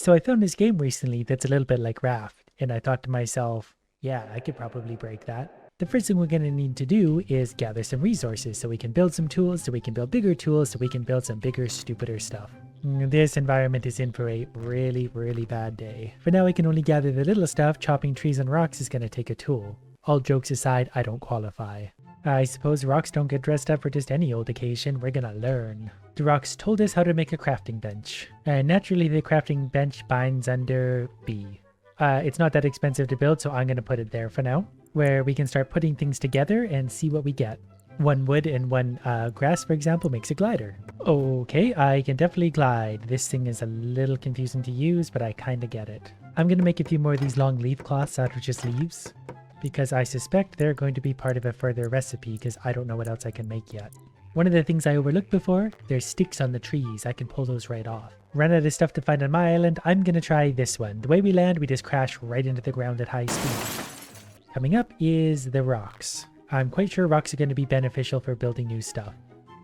So I found this game recently that's a little bit like Raft, and I thought to myself, yeah, I could probably break that. The first thing we're going to need to do is gather some resources so we can build some tools, so we can build bigger tools, so we can build some bigger, stupider stuff. This environment is in for a really, really bad day. For now, I can only gather the little stuff. Chopping trees and rocks is going to take a tool. All jokes aside, I don't qualify. I suppose rocks don't get dressed up for just any old occasion. We're gonna learn. The rocks told us how to make a crafting bench. And naturally, the crafting bench binds under B. It's not that expensive to build, so I'm gonna put it there for now, where we can start putting things together and see what we get. One wood and one grass, for example, makes a glider. Okay, I can definitely glide. This thing is a little confusing to use, but I kinda get it. I'm gonna make a few more of these long leaf cloths out of just leaves, because I suspect they're going to be part of a further recipe because I don't know what else I can make yet. One of the things I overlooked before, there's sticks on the trees. I can pull those right off. Run out of stuff to find on my island. I'm going to try this one. The way we land, we just crash right into the ground at high speed. Coming up is the rocks. I'm quite sure rocks are going to be beneficial for building new stuff.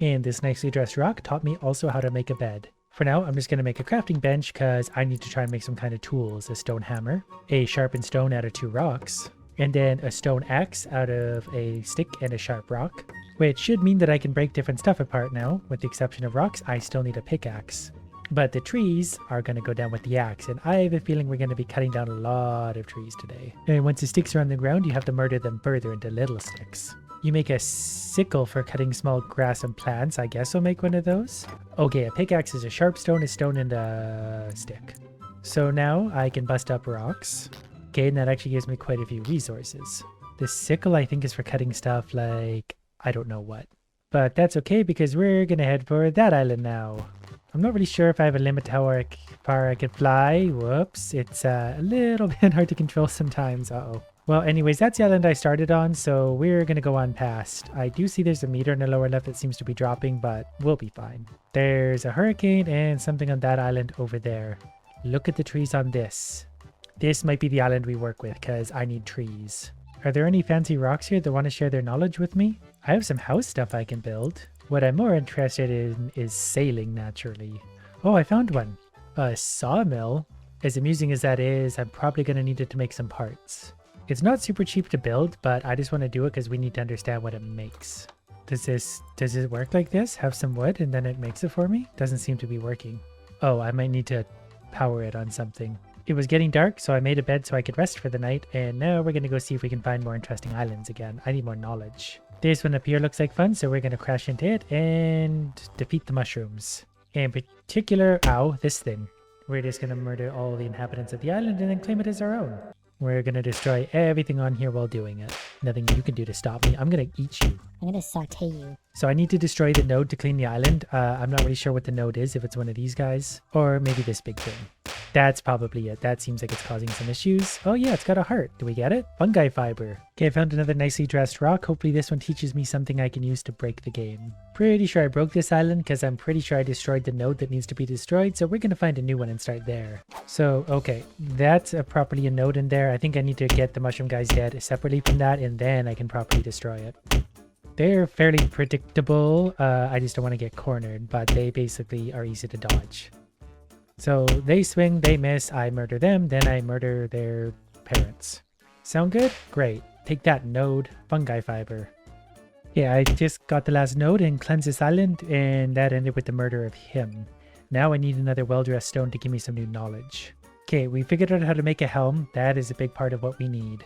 And this nicely dressed rock taught me also how to make a bed. For now, I'm just going to make a crafting bench because I need to try and make some kind of tools. A stone hammer, a sharpened stone out of 2 rocks, and then a stone axe out of a stick and a sharp rock, which should mean that I can break different stuff apart now. With the exception of rocks, I still need a pickaxe. But the trees are going to go down with the axe, and I have a feeling we're going to be cutting down a lot of trees today. And once the sticks are on the ground, you have to murder them further into little sticks. You make a sickle for cutting small grass and plants. I guess I'll make one of those. Okay, a pickaxe is a sharp stone, a stone, and a stick. So now I can bust up rocks. Okay, and that actually gives me quite a few resources. The sickle, I think, is for cutting stuff like, I don't know what. But that's okay because we're gonna head for that island now. I'm not really sure if I have a limit to how far I can fly. Whoops, it's a little bit hard to control sometimes. Uh-oh. Well, anyways, that's the island I started on, so we're gonna go on past. I do see there's a meter in the lower left that seems to be dropping, but we'll be fine. There's a hurricane and something on that island over there. Look at the trees on this. This might be the island we work with, because I need trees. Are there any fancy rocks here that want to share their knowledge with me? I have some house stuff I can build. What I'm more interested in is sailing, naturally. Oh, I found one. A sawmill. As amusing as that is, I'm probably going to need it to make some parts. It's not super cheap to build, but I just want to do it because we need to understand what it makes. Does it work like this? Have some wood and then it makes it for me? Doesn't seem to be working. Oh, I might need to power it on something. It was getting dark, so I made a bed so I could rest for the night, and now we're going to go see if we can find more interesting islands again. I need more knowledge. This one up here looks like fun, so we're going to crash into it and defeat the mushrooms. In particular, ow, this thing. We're just going to murder all the inhabitants of the island and then claim it as our own. We're going to destroy everything on here while doing it. Nothing you can do to stop me. I'm going to eat you. I'm gonna saute you. So I need to destroy the node to clean the island. I'm not really sure what the node is, if it's one of these guys, or maybe this big thing. That's probably it. That seems like it's causing some issues. Oh yeah, it's got a heart. Do we get it? Fungi fiber. Okay, I found another nicely dressed rock. Hopefully this one teaches me something I can use to break the game. Pretty sure I broke this island because I'm pretty sure I destroyed the node that needs to be destroyed. So we're going to find a new one and start there. So, okay, that's properly a node in there. I think I need to get the mushroom guys dead separately from that, and then I can properly destroy it. They're fairly predictable. I just don't want to get cornered, but they basically are easy to dodge. So they swing, they miss, I murder them, then I murder their parents. Sound good? Great. Take that, node. Fungi fiber. Yeah, I just got the last node and cleansed this island, and that ended with the murder of him. Now I need another well-dressed stone to give me some new knowledge. Okay, we figured out how to make a helm. That is a big part of what we need.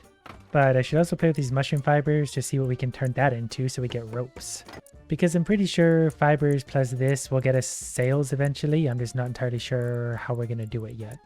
But I should also play with these mushroom fibers to see what we can turn that into so we get ropes. Because I'm pretty sure fibers plus this will get us sails eventually. I'm just not entirely sure how we're going to do it yet.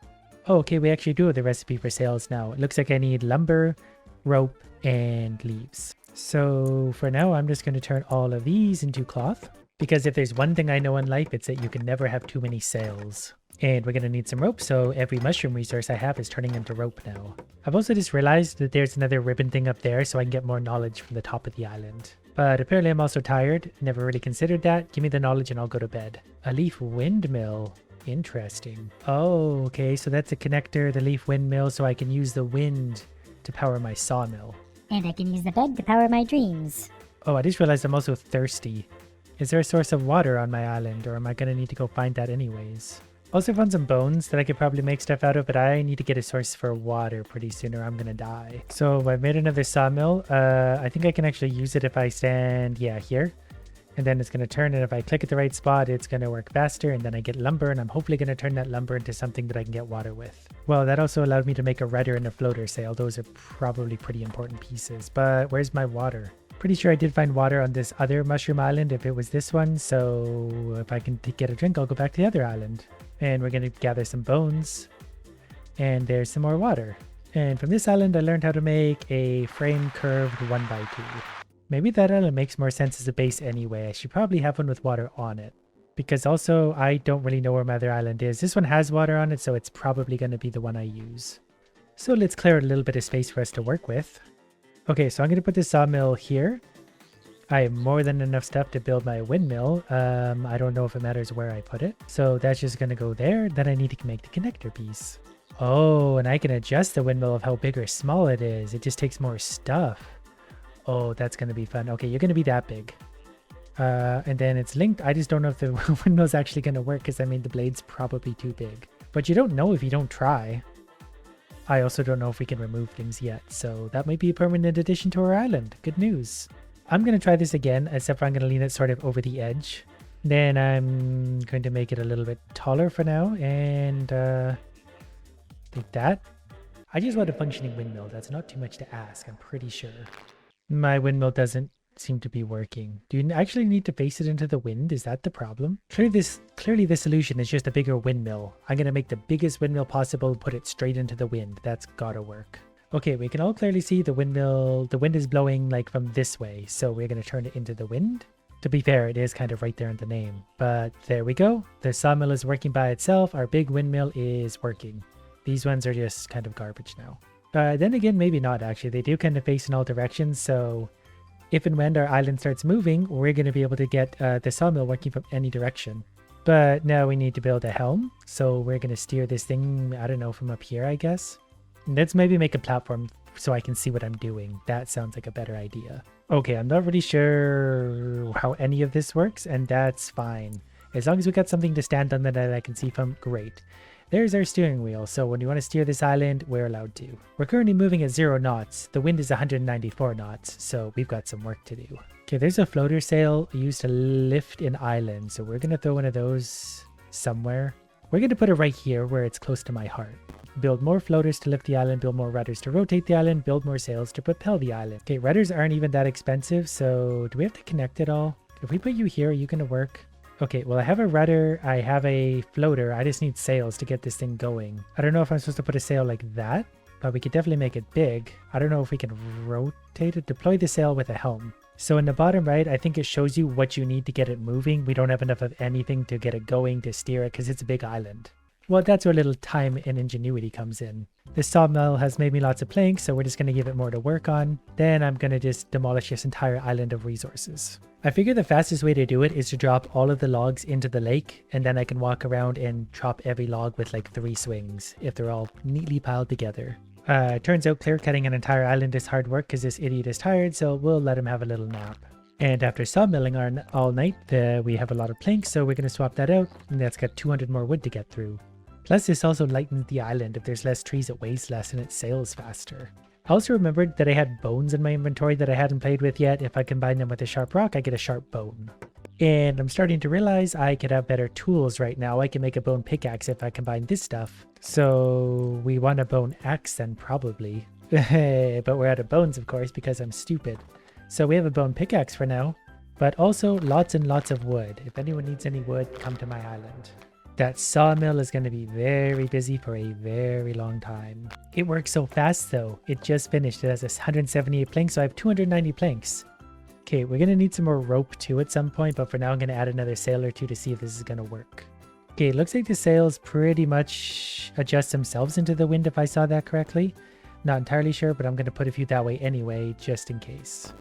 Oh, okay, we actually do have the recipe for sails now. It looks like I need lumber, rope, and leaves. So for now, I'm just going to turn all of these into cloth. Because if there's one thing I know in life, it's that you can never have too many sails. And we're going to need some rope, so every mushroom resource I have is turning into rope now. I've also just realized that there's another ribbon thing up there, so I can get more knowledge from the top of the island. But apparently I'm also tired. Never really considered that. Give me the knowledge and I'll go to bed. A leaf windmill. Interesting. Oh, okay, so that's a connector, the leaf windmill, so I can use the wind to power my sawmill. And I can use the bed to power my dreams. Oh, I just realized I'm also thirsty. Is there a source of water on my island, or am I going to need to go find that anyways? Also found some bones that I could probably make stuff out of, but I need to get a source for water pretty soon or I'm gonna die. So I've made another sawmill. I think I can actually use it if I stand, yeah, here. And then it's gonna turn, and if I click at the right spot, it's gonna work faster, and then I get lumber, and I'm hopefully gonna turn that lumber into something that I can get water with. Well, that also allowed me to make a rudder and a floater sail. Those are probably pretty important pieces, but where's my water? Pretty sure I did find water on this other mushroom island if it was this one, so if I can get a drink, I'll go back to the other island. And we're going to gather some bones, and there's some more water. And from this island, I learned how to make a frame curved 1x2. Maybe that island makes more sense as a base anyway. I should probably have one with water on it. Because also, I don't really know where my other island is. This one has water on it, so it's probably going to be the one I use. So let's clear a little bit of space for us to work with. Okay, so I'm going to put the sawmill here. I have more than enough stuff to build my windmill. I don't know if it matters where I put it. So that's just going to go there. Then I need to make the connector piece. Oh, and I can adjust the windmill of how big or small it is. It just takes more stuff. Oh, that's going to be fun. Okay, you're going to be that big. And then it's linked. I just don't know if the windmill's actually going to work because I made the blades probably too big. But you don't know if you don't try. I also don't know if we can remove things yet, so that might be a permanent addition to our island. Good news. I'm going to try this again, except for I'm going to lean it sort of over the edge. Then I'm going to make it a little bit taller for now, and like that. I just want a functioning windmill. That's not too much to ask, I'm pretty sure. My windmill doesn't seem to be working. Do you actually need to face it into the wind? Is that the problem? Clearly the solution is just a bigger windmill. I'm going to make the biggest windmill possible, put it straight into the wind. That's gotta work. Okay, we can all clearly see the windmill. The wind is blowing like from this way, so we're going to turn it into the wind. To be fair, it is kind of right there in the name, but there we go. The sawmill is working by itself. Our big windmill is working. These ones are just kind of garbage now. Then again, maybe not actually. They do kind of face in all directions, so if and when our island starts moving, we're going to be able to get the sawmill working from any direction. But now we need to build a helm, so we're going to steer this thing, I don't know, from up here, I guess. Let's maybe make a platform so I can see what I'm doing. That sounds like a better idea. Okay, I'm not really sure how any of this works, and that's fine. As long as we got something to stand on that I can see from, great. There's our steering wheel, so when we want to steer this island, we're allowed to. We're currently moving at 0 knots. The wind is 194 knots, so we've got some work to do. Okay, there's a floater sail used to lift an island, so we're going to throw one of those somewhere. We're going to put it right here where it's close to my heart. Build more floaters to lift the island, build more rudders to rotate the island, build more sails to propel the island. Okay, rudders aren't even that expensive, so do we have to connect it all? If we put you here, are you going to work? Okay, well I have a rudder, I have a floater, I just need sails to get this thing going. I don't know if I'm supposed to put a sail like that, but we could definitely make it big. I don't know if we can rotate it. Deploy the sail with a helm. So in the bottom right, I think it shows you what you need to get it moving. We don't have enough of anything to get it going, to steer it, because it's a big island. Well, that's where little time and ingenuity comes in. This sawmill has made me lots of planks, so we're just going to give it more to work on. Then I'm going to just demolish this entire island of resources. I figure the fastest way to do it is to drop all of the logs into the lake, and then I can walk around and chop every log with like 3 swings, if they're all neatly piled together. Turns out clear cutting an entire island is hard work because this idiot is tired, so we'll let him have a little nap. And after sawmilling all night, we have a lot of planks, so we're going to swap that out, and that's got 200 more wood to get through. Plus, this also lightens the island. If there's less trees, it weighs less and it sails faster. I also remembered that I had bones in my inventory that I hadn't played with yet. If I combine them with a sharp rock, I get a sharp bone. And I'm starting to realize I could have better tools right now. I can make a bone pickaxe if I combine this stuff. So we want a bone axe then, probably. But we're out of bones, of course, because I'm stupid. So we have a bone pickaxe for now. But also lots and lots of wood. If anyone needs any wood, come to my island. That sawmill is going to be very busy for a very long time. It works so fast though. It just finished. It has 178 planks, so I have 290 planks. Okay, we're going to need some more rope too at some point, but for now I'm going to add another sail or 2 to see if this is going to work. Okay, it looks like the sails pretty much adjust themselves into the wind if I saw that correctly. Not entirely sure, but I'm going to put a few that way anyway, just in case.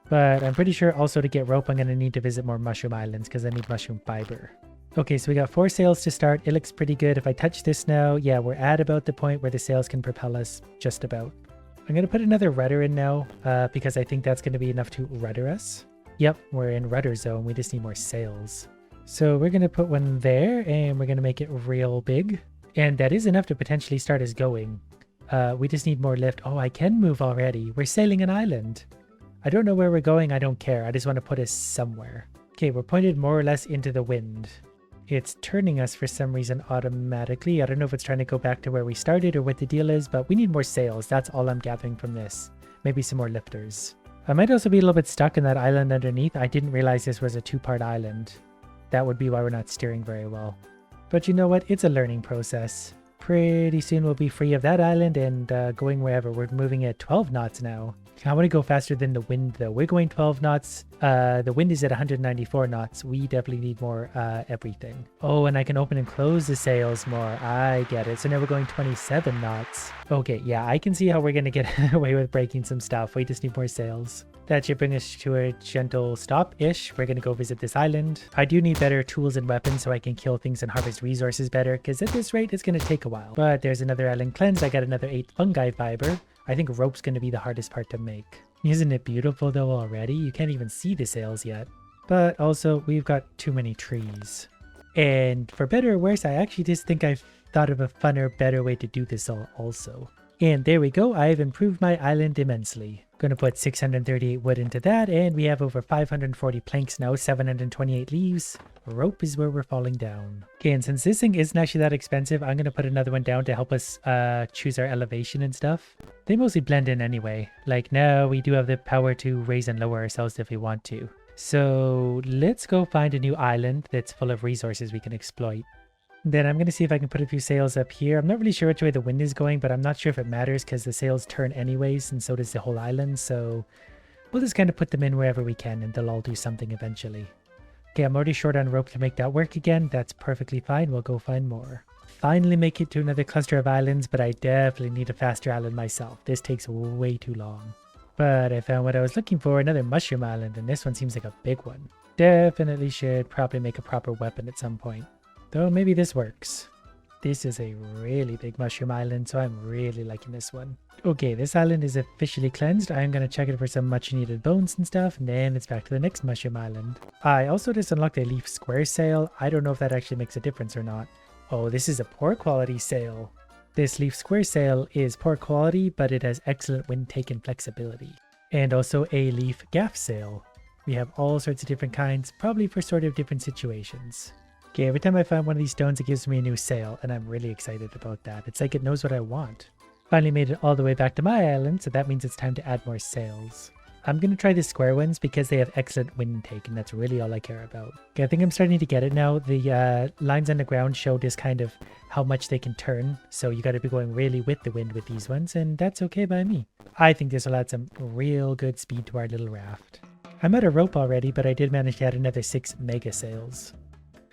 But I'm pretty sure also to get rope I'm going to need to visit more mushroom islands because I need mushroom fiber. Okay, so we got 4 sails to start. It looks pretty good. If I touch this now, yeah, we're at about the point where the sails can propel us, just about. I'm going to put another rudder in now, because I think that's going to be enough to rudder us. Yep, we're in rudder zone. We just need more sails. So we're going to put one there and we're going to make it real big. And that is enough to potentially start us going. We just need more lift. Oh, I can move already. We're sailing an island. I don't know where we're going. I don't care. I just want to put us somewhere. Okay, we're pointed more or less into the wind. It's turning us for some reason automatically. I don't know if it's trying to go back to where we started or what the deal is, but we need more sails. That's all I'm gathering from this. Maybe some more lifters. I might also be a little bit stuck in that island underneath. I didn't realize this was a two-part island. That would be why we're not steering very well. But you know what? It's a learning process. Pretty soon we'll be free of that island and going wherever. We're moving at 12 knots now. I want to go faster than the wind though. We're going 12 knots. The wind is at 194 knots. We definitely need more everything. Oh, and I can open and close the sails more. I get it. So now we're going 27 knots. Okay, yeah, I can see how we're going to get away with breaking some stuff. We just need more sails. That should bring us to a gentle stop-ish. We're going to go visit this island. I do need better tools and weapons so I can kill things and harvest resources better, because at this rate, it's going to take a while. But there's another island cleansed. I got another 8 fungi fiber. I think rope's going to be the hardest part to make. Isn't it beautiful though already? You can't even see the sails yet. But also, we've got too many trees. And for better or worse, I actually just think I've thought of a funner, better way to do this all also. And there we go. I've improved my island immensely. Gonna put 638 wood into that, and we have over 540 planks now, 728 leaves. Rope is where we're falling down. Okay, and since this thing isn't actually that expensive, I'm gonna put another one down to help us choose our elevation and stuff. They mostly blend in anyway. Like now we do have the power to raise and lower ourselves if we want to. So let's go find a new island that's full of resources we can exploit. Then I'm going to see if I can put a few sails up here. I'm not really sure which way the wind is going, but I'm not sure if it matters because the sails turn anyways, and so does the whole island. So we'll just kind of put them in wherever we can, and they'll all do something eventually. Okay, I'm already short on rope to make that work again. That's perfectly fine. We'll go find more. Finally make it to another cluster of islands, but I definitely need a faster island myself. This takes way too long. But I found what I was looking for, another mushroom island, and this one seems like a big one. Definitely should probably make a proper weapon at some point. Though maybe this works. This is a really big mushroom island, so I'm really liking this one. Okay, this island is officially cleansed. I'm going to check it for some much needed bones and stuff, and then it's back to the next mushroom island. I also just unlocked a leaf square sail. I don't know if that actually makes a difference or not. Oh, this is a poor quality sail. This leaf square sail is poor quality, but it has excellent wind take and flexibility. And also a leaf gaff sail. We have all sorts of different kinds, probably for sort of different situations. Okay, every time I find one of these stones, it gives me a new sail, and I'm really excited about that. It's like it knows what I want. Finally made it all the way back to my island, so that means it's time to add more sails. I'm going to try the square ones because they have excellent wind take, and that's really all I care about. Okay, I think I'm starting to get it now. The lines on the ground show just kind of how much they can turn, so you got to be going really with the wind with these ones, and that's okay by me. I think this will add some real good speed to our little raft. I'm at a rope already, but I did manage to add another 6 mega sails.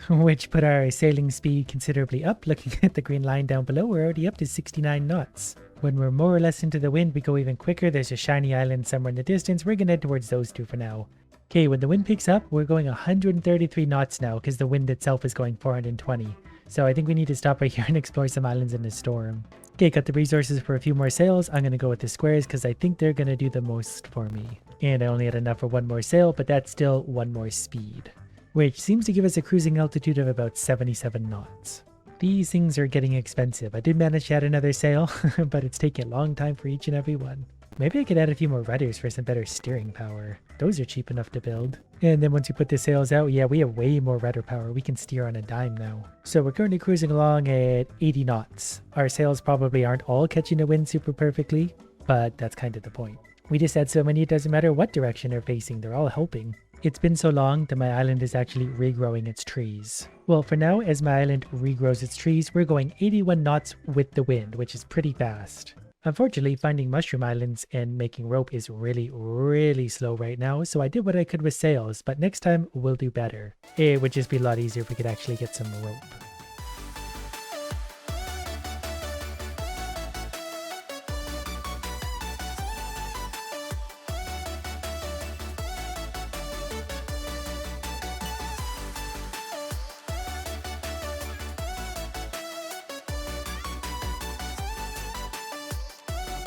Which put our sailing speed considerably up. Looking at the green line down below, we're already up to 69 knots. When we're more or less into the wind, we go even quicker. There's a shiny island somewhere in the distance. We're gonna head towards those two for now. Okay, when the wind picks up, we're going 133 knots now because the wind itself is going 420. So I think we need to stop right here and explore some islands in the storm. Okay, got the resources for a few more sails. I'm gonna go with the squares because I think they're gonna do the most for me. And I only had enough for one more sail, but that's still one more speed, which seems to give us a cruising altitude of about 77 knots. These things are getting expensive. I did manage to add another sail, but it's taking a long time for each and every one. Maybe I could add a few more rudders for some better steering power. Those are cheap enough to build. And then once you put the sails out, yeah, we have way more rudder power. We can steer on a dime now. So we're currently cruising along at 80 knots. Our sails probably aren't all catching the wind super perfectly, but that's kind of the point. We just add so many, it doesn't matter what direction they're facing, they're all helping. It's been so long that my island is actually regrowing its trees. Well, for now, as my island regrows its trees, we're going 81 knots with the wind, which is pretty fast. Unfortunately, finding mushroom islands and making rope is really slow right now, so I did what I could with sails, but next time we'll do better. It would just be a lot easier if we could actually get some rope.